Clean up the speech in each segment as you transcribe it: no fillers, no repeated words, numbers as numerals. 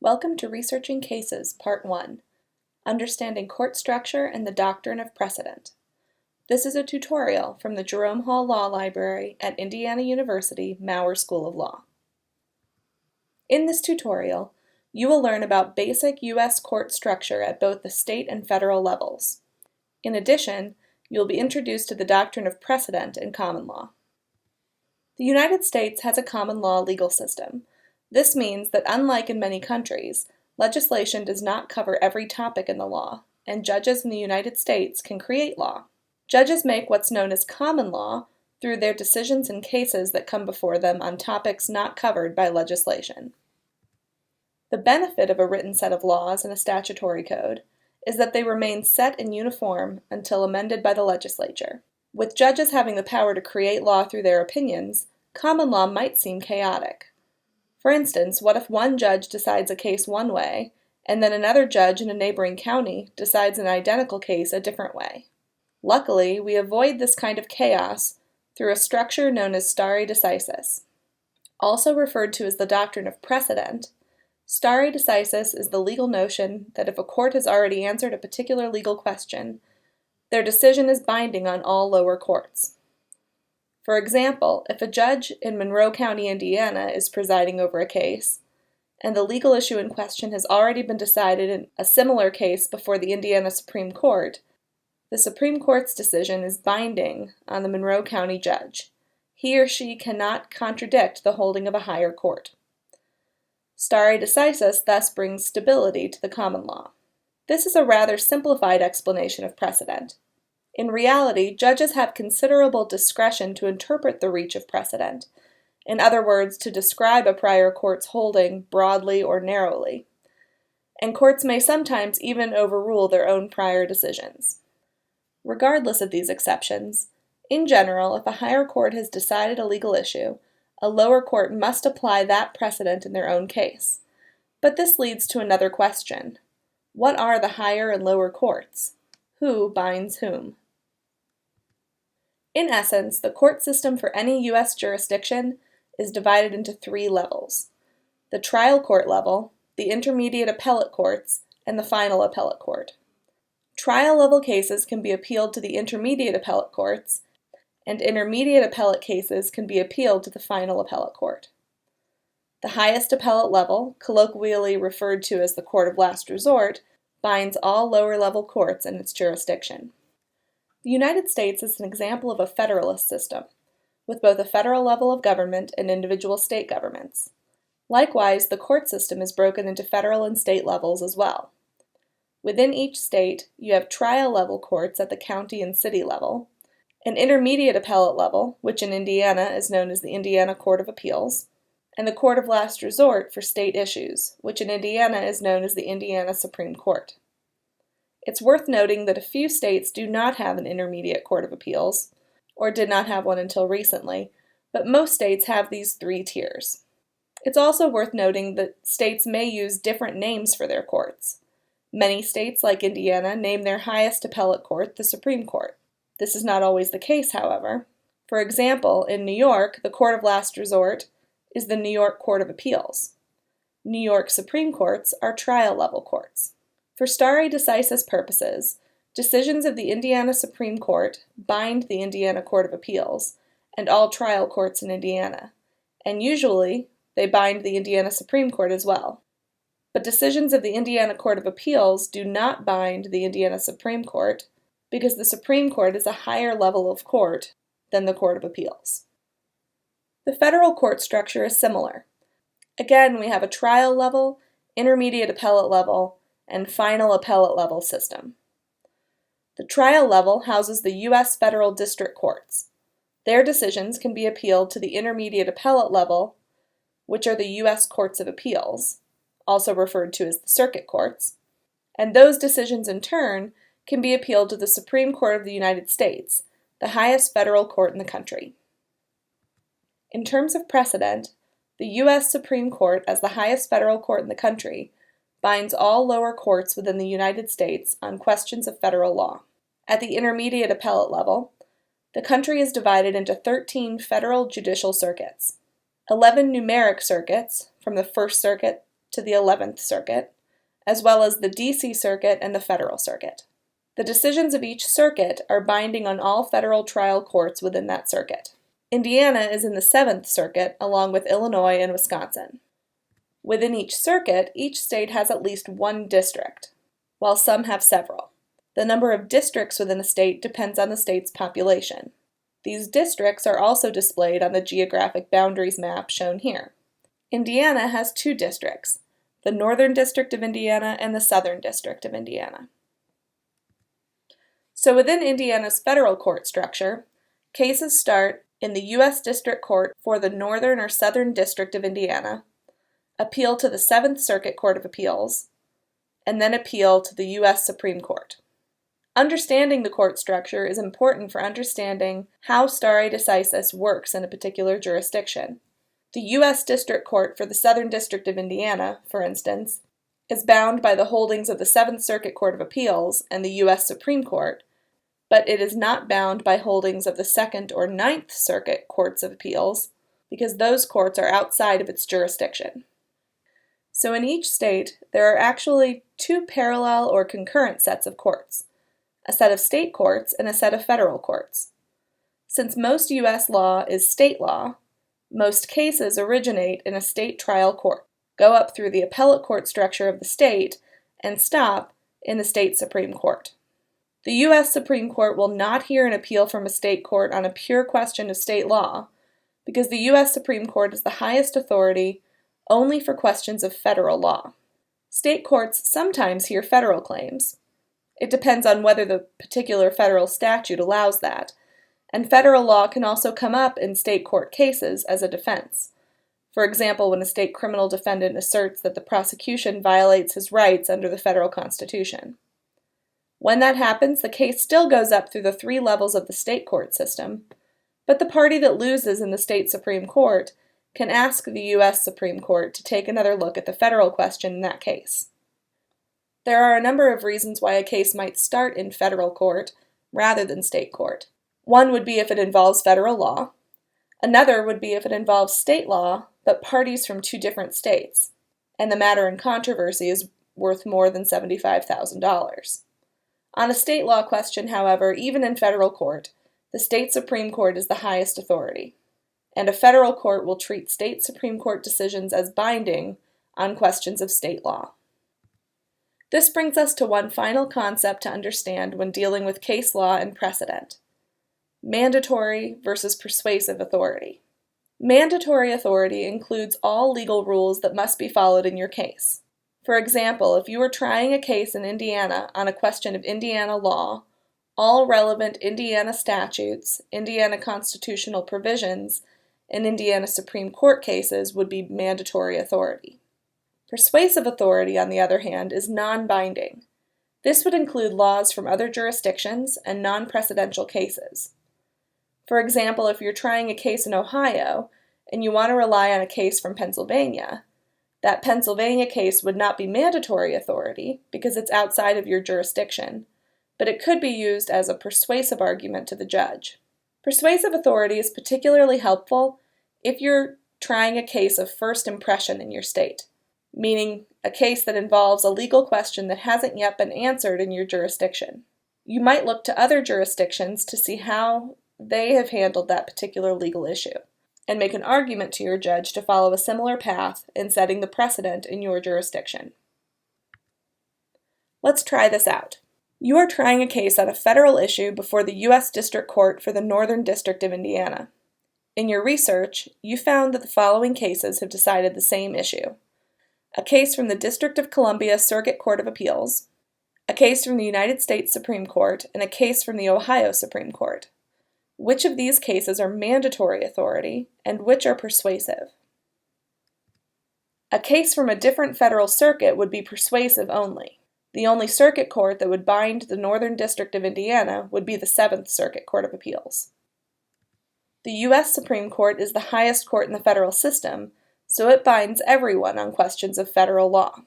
Welcome to Researching Cases, Part 1, Understanding Court Structure and the Doctrine of Precedent. This is a tutorial from the Jerome Hall Law Library at Indiana University Maurer School of Law. In this tutorial, you will learn about basic U.S. court structure at both the state and federal levels. In addition, you will be introduced to the doctrine of precedent in common law. The United States has a common law legal system. This means that unlike in many countries, legislation does not cover every topic in the law, and judges in the United States can create law. Judges make what's known as common law through their decisions in cases that come before them on topics not covered by legislation. The benefit of a written set of laws in a statutory code is that they remain set and uniform until amended by the legislature. With judges having the power to create law through their opinions, common law might seem chaotic. For instance, what if one judge decides a case one way, and then another judge in a neighboring county decides an identical case a different way? Luckily, we avoid this kind of chaos through a structure known as stare decisis. Also referred to as the doctrine of precedent, stare decisis is the legal notion that if a court has already answered a particular legal question, their decision is binding on all lower courts. For example, if a judge in Monroe County, Indiana is presiding over a case, and the legal issue in question has already been decided in a similar case before the Indiana Supreme Court, the Supreme Court's decision is binding on the Monroe County judge. He or she cannot contradict the holding of a higher court. Stare decisis thus brings stability to the common law. This is a rather simplified explanation of precedent. In reality, judges have considerable discretion to interpret the reach of precedent, in other words, to describe a prior court's holding broadly or narrowly, and courts may sometimes even overrule their own prior decisions. Regardless of these exceptions, in general, if a higher court has decided a legal issue, a lower court must apply that precedent in their own case. But this leads to another question. What are the higher and lower courts? Who binds whom? In essence, the court system for any U.S. jurisdiction is divided into three levels: the trial court level, the intermediate appellate courts, and the final appellate court. Trial-level cases can be appealed to the intermediate appellate courts, and intermediate appellate cases can be appealed to the final appellate court. The highest appellate level, colloquially referred to as the court of last resort, binds all lower-level courts in its jurisdiction. The United States is an example of a federalist system, with both a federal level of government and individual state governments. Likewise, the court system is broken into federal and state levels as well. Within each state, you have trial-level courts at the county and city level, an intermediate appellate level, which in Indiana is known as the Indiana Court of Appeals, and the court of last resort for state issues, which in Indiana is known as the Indiana Supreme Court. It's worth noting that a few states do not have an intermediate court of appeals, or did not have one until recently, but most states have these three tiers. It's also worth noting that states may use different names for their courts. Many states, like Indiana, name their highest appellate court the Supreme Court. This is not always the case, however. For example, in New York, the court of last resort is the New York Court of Appeals. New York Supreme Courts are trial-level courts. For stare decisis purposes, decisions of the Indiana Supreme Court bind the Indiana Court of Appeals and all trial courts in Indiana, and usually they bind the Indiana Supreme Court as well. But decisions of the Indiana Court of Appeals do not bind the Indiana Supreme Court because the Supreme Court is a higher level of court than the Court of Appeals. The federal court structure is similar. Again, we have a trial level, intermediate appellate level, and final appellate level system. The trial level houses the U.S. federal district courts. Their decisions can be appealed to the intermediate appellate level, which are the U.S. Courts of Appeals, also referred to as the circuit courts, and those decisions in turn can be appealed to the Supreme Court of the United States, the highest federal court in the country. In terms of precedent, the U.S. Supreme Court, as the highest federal court in the country, binds all lower courts within the United States on questions of federal law. At the intermediate appellate level, the country is divided into 13 federal judicial circuits, 11 numeric circuits from the First Circuit to the 11th Circuit, as well as the D.C. Circuit and the Federal Circuit. The decisions of each circuit are binding on all federal trial courts within that circuit. Indiana is in the 7th Circuit, along with Illinois and Wisconsin. Within each circuit, each state has at least one district, while some have several. The number of districts within a state depends on the state's population. These districts are also displayed on the geographic boundaries map shown here. Indiana has two districts, the Northern District of Indiana and the Southern District of Indiana. So within Indiana's federal court structure, cases start in the U.S. District Court for the Northern or Southern District of Indiana, appeal to the 7th Circuit Court of Appeals, and then appeal to the U.S. Supreme Court. Understanding the court structure is important for understanding how stare decisis works in a particular jurisdiction. The U.S. District Court for the Southern District of Indiana, for instance, is bound by the holdings of the 7th Circuit Court of Appeals and the U.S. Supreme Court, but it is not bound by holdings of the 2nd or 9th Circuit Courts of Appeals, because those courts are outside of its jurisdiction. So in each state, there are actually two parallel or concurrent sets of courts, a set of state courts and a set of federal courts. Since most U.S. law is state law, most cases originate in a state trial court, go up through the appellate court structure of the state, and stop in the state Supreme Court. The U.S. Supreme Court will not hear an appeal from a state court on a pure question of state law, because the U.S. Supreme Court is the highest authority only for questions of federal law. State courts sometimes hear federal claims. It depends on whether the particular federal statute allows that, and federal law can also come up in state court cases as a defense. For example, when a state criminal defendant asserts that the prosecution violates his rights under the federal Constitution. When that happens, the case still goes up through the 3 levels of the state court system, but the party that loses in the state Supreme Court can ask the U.S. Supreme Court to take another look at the federal question in that case. There are a number of reasons why a case might start in federal court rather than state court. One would be if it involves federal law. Another would be if it involves state law, but parties from 2 different states, and the matter in controversy is worth more than $75,000. On a state law question, however, even in federal court, the state Supreme Court is the highest authority, and a federal court will treat state Supreme Court decisions as binding on questions of state law. This brings us to one final concept to understand when dealing with case law and precedent: mandatory versus persuasive authority. Mandatory authority includes all legal rules that must be followed in your case. For example, if you were trying a case in Indiana on a question of Indiana law, all relevant Indiana statutes, Indiana constitutional provisions, and Indiana Supreme Court cases would be mandatory authority. Persuasive authority, on the other hand, is non-binding. This would include laws from other jurisdictions and non-precedential cases. For example, if you're trying a case in Ohio and you want to rely on a case from Pennsylvania, that Pennsylvania case would not be mandatory authority because it's outside of your jurisdiction, but it could be used as a persuasive argument to the judge. Persuasive authority is particularly helpful if you're trying a case of first impression in your state, meaning a case that involves a legal question that hasn't yet been answered in your jurisdiction. You might look to other jurisdictions to see how they have handled that particular legal issue, and make an argument to your judge to follow a similar path in setting the precedent in your jurisdiction. Let's try this out. You are trying a case on a federal issue before the U.S. District Court for the Northern District of Indiana. In your research, you found that the following cases have decided the same issue: a case from the District of Columbia Circuit Court of Appeals, a case from the United States Supreme Court, and a case from the Ohio Supreme Court. Which of these cases are mandatory authority, and which are persuasive? A case from a different federal circuit would be persuasive only. The only circuit court that would bind the Northern District of Indiana would be the 7th Circuit Court of Appeals. The U.S. Supreme Court is the highest court in the federal system, so it binds everyone on questions of federal law.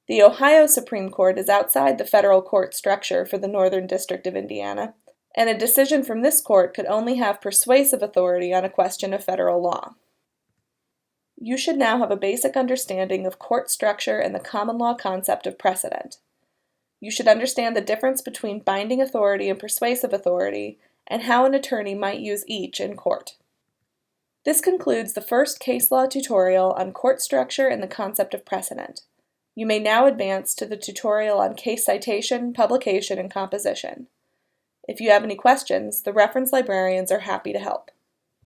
The Ohio Supreme Court is outside the federal court structure for the Northern District of Indiana, and a decision from this court could only have persuasive authority on a question of federal law. You should now have a basic understanding of court structure and the common law concept of precedent. You should understand the difference between binding authority and persuasive authority, and how an attorney might use each in court. This concludes the first case law tutorial on court structure and the concept of precedent. You may now advance to the tutorial on case citation, publication, and composition. If you have any questions, the reference librarians are happy to help.